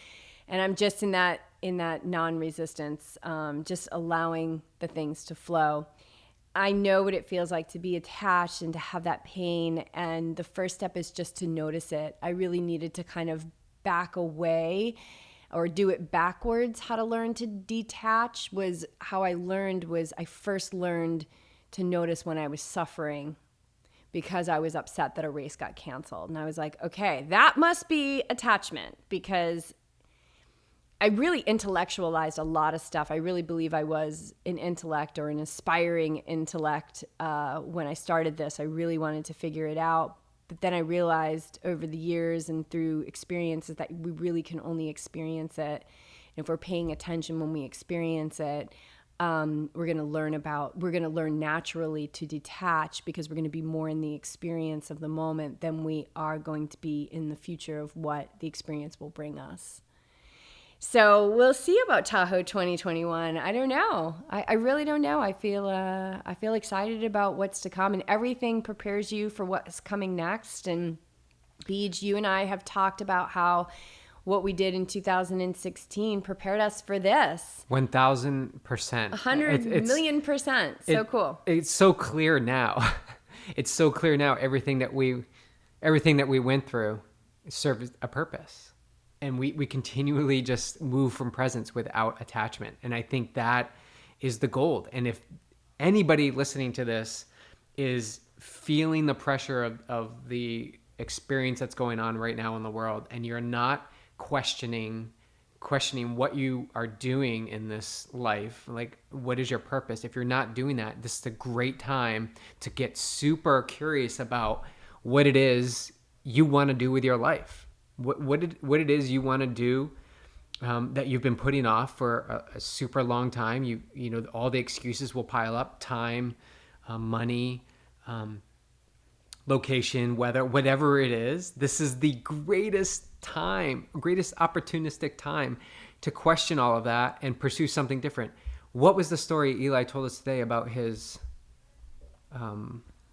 And I'm just in that non-resistance, just allowing the things to flow. I know what it feels like to be attached and to have that pain. And the first step is just to notice it. I really needed to kind of back away or do it backwards. How to learn to detach was how I first learned to notice when I was suffering because I was upset that a race got canceled. And I was like, okay, that must be attachment, because I really intellectualized a lot of stuff. I really believe I was an intellect or an aspiring intellect when I started this. I really wanted to figure it out. But then I realized over the years and through experiences that we really can only experience it. And if we're paying attention when we experience it, we're going to learn naturally to detach, because we're going to be more in the experience of the moment than we are going to be in the future of what the experience will bring us. So we'll see about Tahoe 2021. I don't know. I really don't know. I feel excited about what's to come, and everything prepares you for what's coming next. And Beej, you and I have talked about how what we did in 2016 prepared us for this. 1,000%. 100 million %. So cool. It's so clear now. It's so clear now. Everything that we went through served a purpose. And we continually just move from presence without attachment. And I think that is the gold. And if anybody listening to this is feeling the pressure of the experience that's going on right now in the world, and you're not questioning what you are doing in this life, like what is your purpose, if you're not doing that, this is a great time to get super curious about what it is you want to do with your life, what it is you want to do, that you've been putting off for a super long time. You know, all the excuses will pile up: time, money, location, weather, whatever it is. This is the greatest opportunistic time to question all of that and pursue something different. What was the story Eli told us today about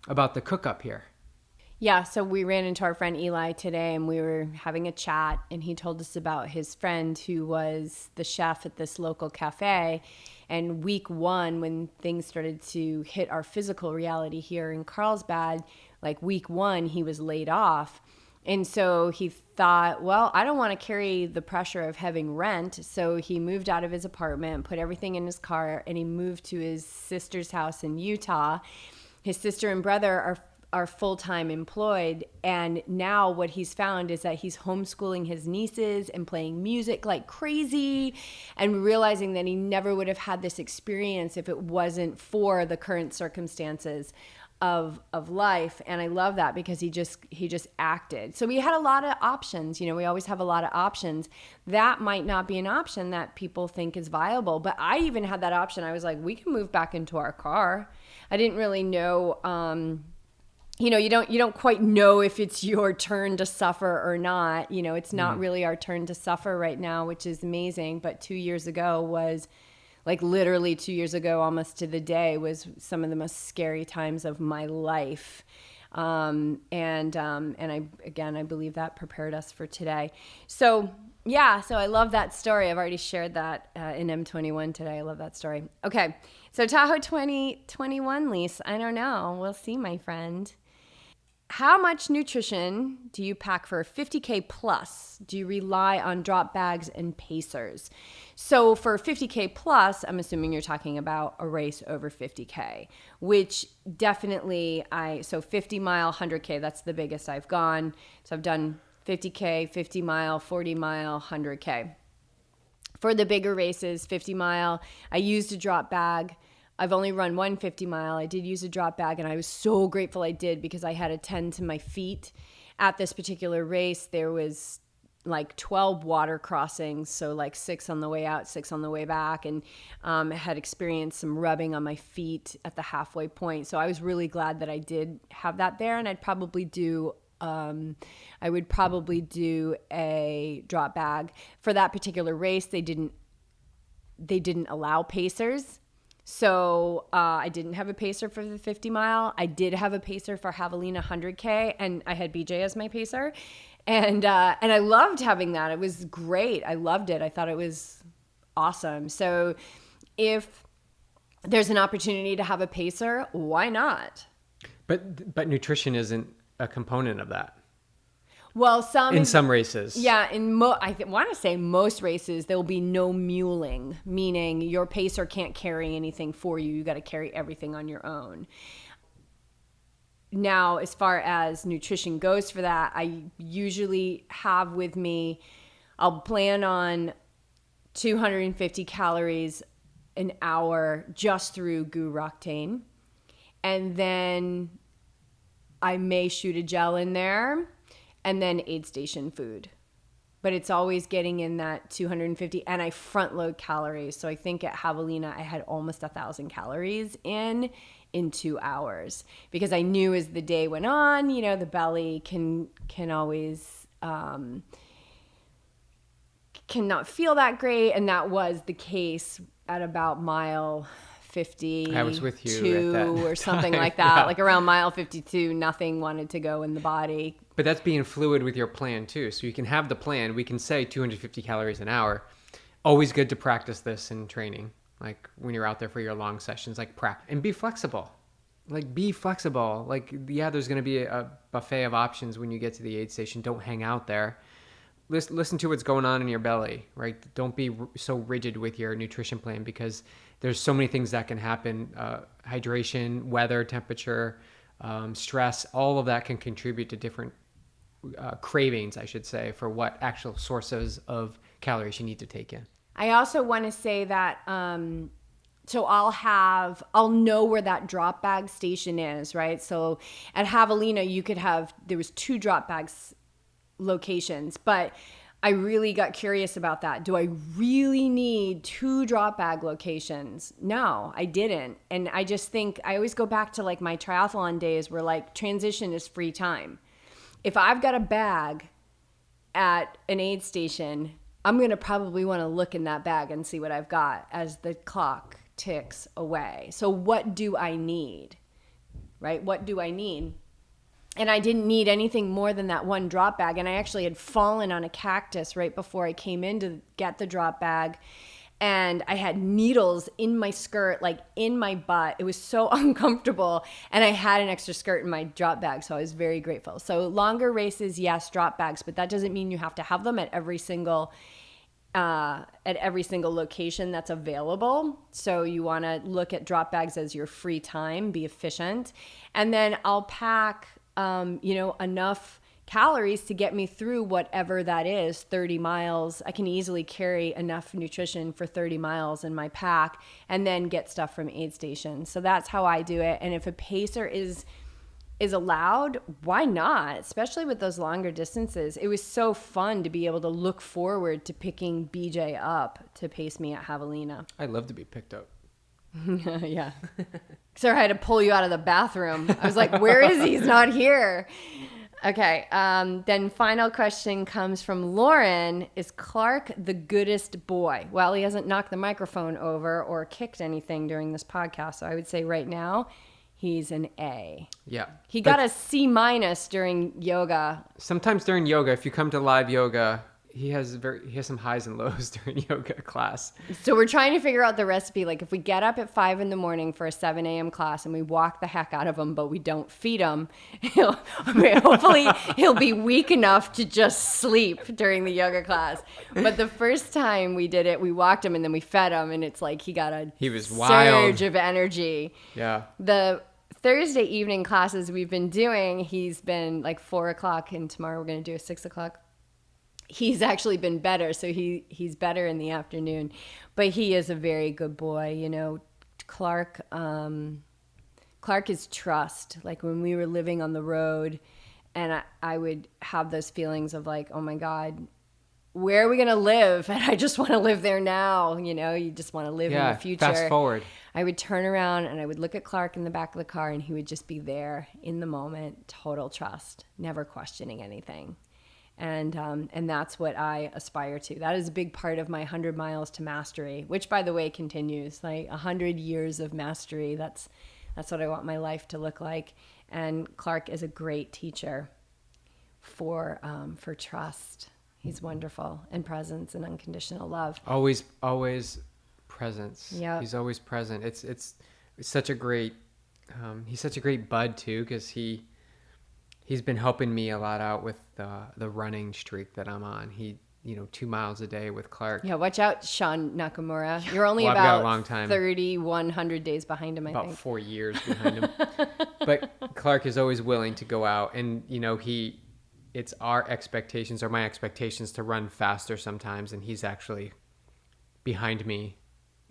about the cook up here? Yeah, so we ran into our friend Eli today, and we were having a chat, and he told us about his friend who was the chef at this local cafe. And week one, when things started to hit our physical reality here in Carlsbad, like week one, he was laid off. And so he thought, well, I don't want to carry the pressure of having rent. So he moved out of his apartment, put everything in his car, and he moved to his sister's house in Utah. His sister and brother are full-time employed, and now what he's found is that he's homeschooling his nieces and playing music like crazy, and realizing that he never would have had this experience if it wasn't for the current circumstances of life. And I love that, because he just acted. So we had a lot of options. You know, we always have a lot of options. That might not be an option that people think is viable, but I even had that option. I was like, we can move back into our car. I didn't really know, you know, you don't quite know if it's your turn to suffer or not. You know, it's not really our turn to suffer right now, which is amazing. But 2 years ago was, like, literally 2 years ago, almost to the day, was some of the most scary times of my life. And I believe that prepared us for today. So yeah, so I love that story. I've already shared that in M21 today. I love that story. Okay, so Tahoe 2021, Lise. I don't know. We'll see, my friend. How much nutrition do you pack for a 50K plus? Do you rely on drop bags and pacers? So for 50K plus, I'm assuming you're talking about a race over 50K, which definitely so 50 mile, 100K, that's the biggest I've gone. So I've done 50K, 50 mile, 40 mile, 100K. For the bigger races, 50 mile, I used a drop bag. I've only run 150 mile. I did use a drop bag, and I was so grateful I did, because I had to tend to my feet. At this particular race, there was like 12 water crossings, so like 6 on the way out, 6 on the way back, and I had experienced some rubbing on my feet at the halfway point. So I was really glad that I did have that there, and I would probably do a drop bag. For that particular race, they didn't allow pacers. So I didn't have a pacer for the 50 mile. I did have a pacer for Javelina 100K, and I had BJ as my pacer. And I loved having that. It was great. I loved it. I thought it was awesome. So if there's an opportunity to have a pacer, why not? But nutrition isn't a component of that. Well, in some races. Yeah, I want to say most races, there will be no muling, meaning your pacer can't carry anything for you. You got to carry everything on your own. Now, as far as nutrition goes for that, I usually have with me, I'll plan on 250 calories an hour just through GU Roctane. And then I may shoot a gel in there, and then aid station food. But it's always getting in that 250, and I front load calories. So I think at Javelina, I had almost 1,000 calories in 2 hours, because I knew as the day went on, you know, the belly can always cannot feel that great. And that was the case at about mile 50. I was with you at that or something time. like that. Yeah. Like around mile 52, nothing wanted to go in the body. But that's being fluid with your plan too. So you can have the plan. We can say 250 calories an hour. Always good to practice this in training. Like when you're out there for your long sessions, like practice and be flexible. Like be flexible. Like, yeah, there's going to be a buffet of options when you get to the aid station. Don't hang out there. Listen to what's going on in your belly, right? Don't be so rigid with your nutrition plan, because there's so many things that can happen. Hydration, weather, temperature, stress, all of that can contribute to different cravings, I should say, for what actual sources of calories you need to take in. I also want to say that, so I'll know where that drop bag station is, right? So at Javelina, there was 2 drop bags locations, but I really got curious about that. Do I really need 2 drop bag locations? No, I didn't. And I just think, I always go back to like my triathlon days where like transition is free time. If I've got a bag at an aid station, I'm going to probably want to look in that bag and see what I've got as the clock ticks away. So what do I need, right? What do I need? And I didn't need anything more than that 1 drop bag. And I actually had fallen on a cactus right before I came in to get the drop bag. And I had needles in my skirt, like in my butt. It was so uncomfortable. And I had an extra skirt in my drop bag. So I was very grateful. So longer races, yes, drop bags. But that doesn't mean you have to have them at every single location that's available. So you want to look at drop bags as your free time, be efficient. And then I'll pack enough calories to get me through whatever that is, 30 miles. I can easily carry enough nutrition for 30 miles in my pack and then get stuff from aid stations. So that's how I do it. And if a pacer is allowed, why not? Especially with those longer distances. It was so fun to be able to look forward to picking BJ up to pace me at Javelina. I'd love to be picked up. Yeah. So I had to pull you out of the bathroom. I was like, where is he? He's not here. Okay. Then final question comes from Lauren. Is Clark the goodest boy? Well, he hasn't knocked the microphone over or kicked anything during this podcast. So I would say right now he's an A. Yeah. He got a C- during yoga. Sometimes during yoga, if you come to live yoga, he has some highs and lows during yoga class. So we're trying to figure out the recipe. Like if we get up at 5 a.m. for a 7 a.m. class and we walk the heck out of him, but we don't feed him, hopefully he'll be weak enough to just sleep during the yoga class. But the first time we did it, we walked him and then we fed him, and it's like he was wild. Surge of energy. Yeah. The Thursday evening classes we've been doing, he's been like 4 o'clock, and tomorrow we're going to do a 6 o'clock. He's actually been better, so he's better in the afternoon, but he is a very good boy. Clark is trust. Like when we were living on the road, and I would have those feelings of like, oh my God, where are we going to live? And I just want to live there now. You just want to live in the future. Fast forward. I would turn around and I would look at Clark in the back of the car, and he would just be there in the moment, total trust, never questioning anything. And that's what I aspire to. That is a big part of my 100 miles to mastery, which, by the way, continues. Like 100 years of mastery. That's what I want my life to look like. And Clark is a great teacher for trust. He's wonderful, and presence and unconditional love. Always presence. Yeah, he's always present. It's such a great. He's such a great bud too, because He's been helping me a lot out with the running streak that I'm on. 2 miles a day with Clark. Yeah, watch out, Sean Nakamura. You're only I've about got a long time. 3,100 days behind him, I think. About 4 years behind him. But Clark is always willing to go out, and it's our expectations or my expectations to run faster sometimes, and he's actually behind me,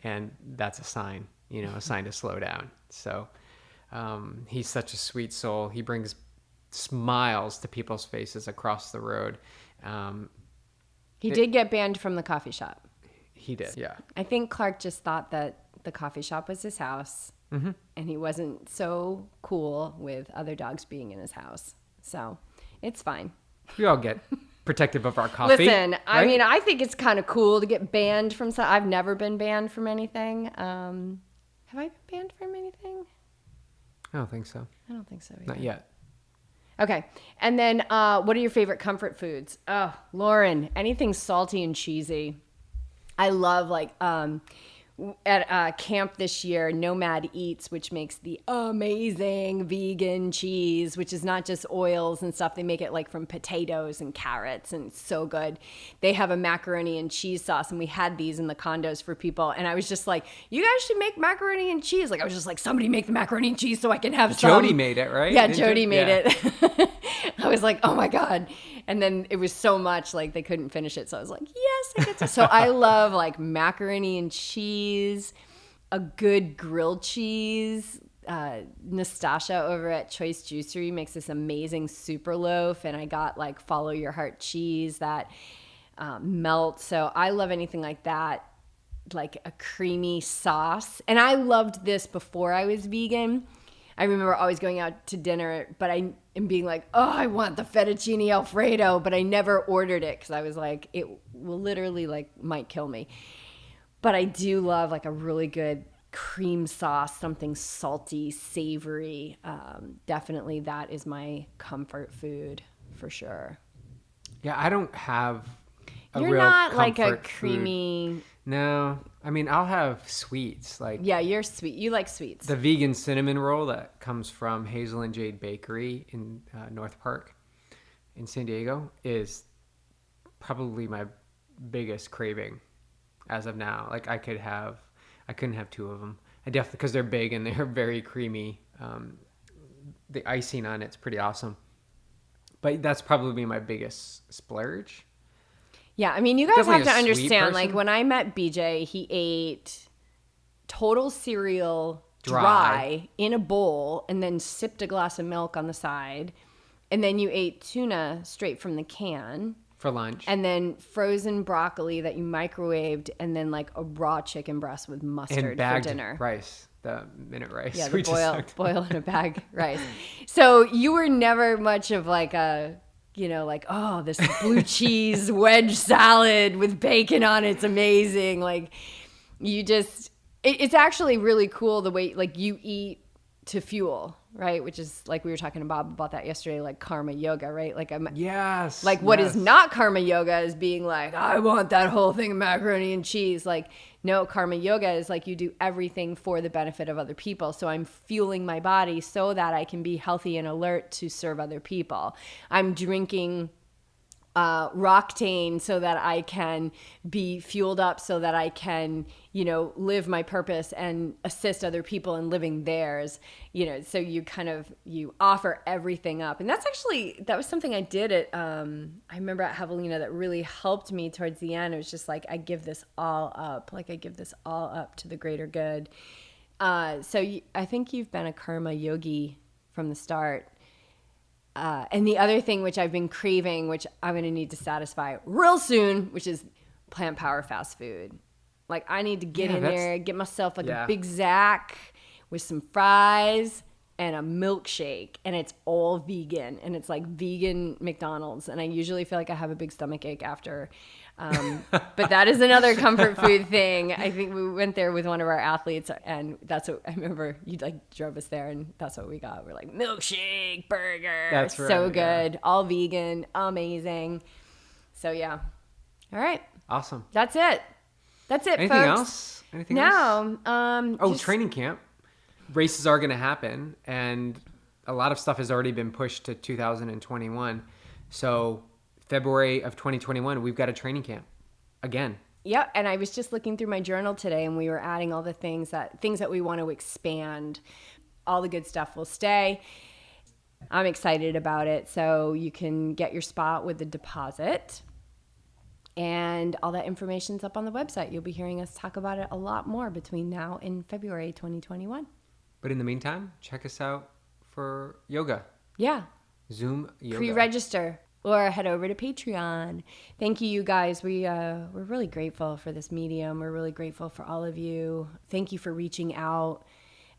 and that's a sign, a sign to slow down. So he's such a sweet soul. He brings smiles to people's faces across the road. He did get banned from the coffee shop. He did, yeah. I think Clark just thought that the coffee shop was his house, and he wasn't so cool with other dogs being in his house. So it's fine. We all get protective of our coffee. Listen, right? I mean, I think it's kind of cool to get banned from some. I've never been banned from anything. Have I been banned from anything? I don't think so. I don't think so either. Not yet. Okay. And then what are your favorite comfort foods? Oh, Lauren, anything salty and cheesy. I love at camp this year, Nomad Eats, which makes the amazing vegan cheese, which is not just oils and stuff. They make it like from potatoes and carrots, and it's so good. They have a macaroni and cheese sauce, and we had these in the condos for people. And I was just like, you guys should make macaroni and cheese. Like I was just like, somebody make the macaroni and cheese so I can have some. Jody made it, right? Yeah, Jody made it. I was like, oh my God. And then it was so much like they couldn't finish it. So I was like, yes, I get to. So I love like macaroni and cheese, a good grilled cheese. Nastasha over at Choice Juicery makes this amazing super loaf, and I got like Follow Your Heart cheese that melts. So I love anything like that, like a creamy sauce. And I loved this before I was vegan. I remember always going out to dinner, but and being like, oh, I want the fettuccine Alfredo, but I never ordered it because I was like, it will literally like might kill me. But I do love like a really good cream sauce, something salty, savory. Definitely that is my comfort food for sure. Yeah, I don't have a You're real not like a comfort creamy... food. No, I mean, I'll have sweets. Like, yeah, you're sweet. You like sweets. the vegan cinnamon roll that comes from Hazel and Jade Bakery in North Park in San Diego is probably my biggest craving as of now. Like, I couldn't have two of them. I definitely, because they're big and they're very creamy. The icing on it's pretty awesome. But that's probably my biggest splurge. Yeah, I mean, you guys Definitely have to a sweet understand, like, person. when I met BJ, he ate total cereal dry in a bowl and then sipped a glass of milk on the side. And then you ate tuna straight from the can. For lunch. And then frozen broccoli that you microwaved, and then like a raw chicken breast with mustard And bagged for dinner. rice, the minute rice. Yeah, we the just boil in a bag rice. So you were never much of like a, you know, like, oh, this blue cheese wedge salad with bacon on it's amazing. Like, you just, it's actually really cool the way, like, you eat to fuel, right? Which is, like, we were talking to Bob about that yesterday, like karma yoga, right? Like, Yes. like what yes. is not karma yoga is being like, I want that whole thing of macaroni and cheese. Like, no, karma yoga is like you do everything for the benefit of other people. So I'm fueling my body so that I can be healthy and alert to serve other people. I'm drinking Roctane so that I can be fueled up, so that I can, you know, live my purpose and assist other people in living theirs, you know. So you kind of, you offer everything up. And that's actually, that was something I did at, I remember at Javelina that really helped me towards the end. It was just like, I give this all up. Like, I give this all up to the greater good. So I think you've been a karma yogi from the start. And the other thing which I've been craving, which I'm going to need to satisfy real soon, which is plant power fast food. Like, I need to get in there, get myself like a big Zack with some fries and a milkshake, and it's all vegan, and it's like vegan McDonald's. And I usually feel like I have a big stomach ache after. But that is another comfort food thing. I think we went there with one of our athletes, and that's what I remember. You like drove us there, and that's what we got. We're like, milkshake burger. That's right, so good. yeah. All vegan, amazing. So yeah. All right. Awesome. That's it. That's it, Anything folks. else? Anything else? No. Oh, training camp. Races are going to happen, and a lot of stuff has already been pushed to 2021. So February of 2021, we've got a training camp again. Yep, and I was just looking through my journal today, and we were adding all the things that we want to expand. All the good stuff will stay. I'm excited about it. So you can get your spot with the deposit, and all that information's up on the website. You'll be hearing us talk about it a lot more between now and February 2021. But in the meantime, check us out for yoga. Yeah. Zoom yoga. Pre-register or head over to Patreon. Thank you, you guys. We're really grateful for this medium. We're really grateful for all of you. Thank you for reaching out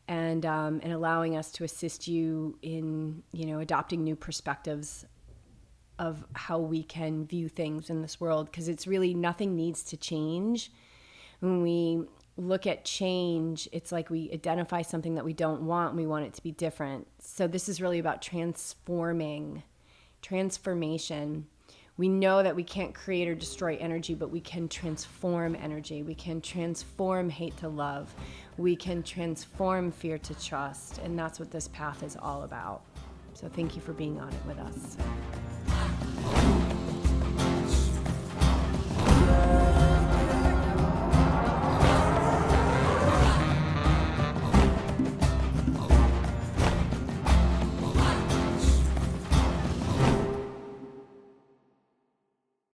and allowing us to assist you in, you know, adopting new perspectives of how we can view things in this world, because it's really, nothing needs to change. When we look at change, it's like we identify something that we don't want and we want it to be different. So this is really about transformation. We know that we can't create or destroy energy, but we can transform energy. We can transform hate to love. We can transform fear to trust. And that's what this path is all about. So thank you for being on it with us.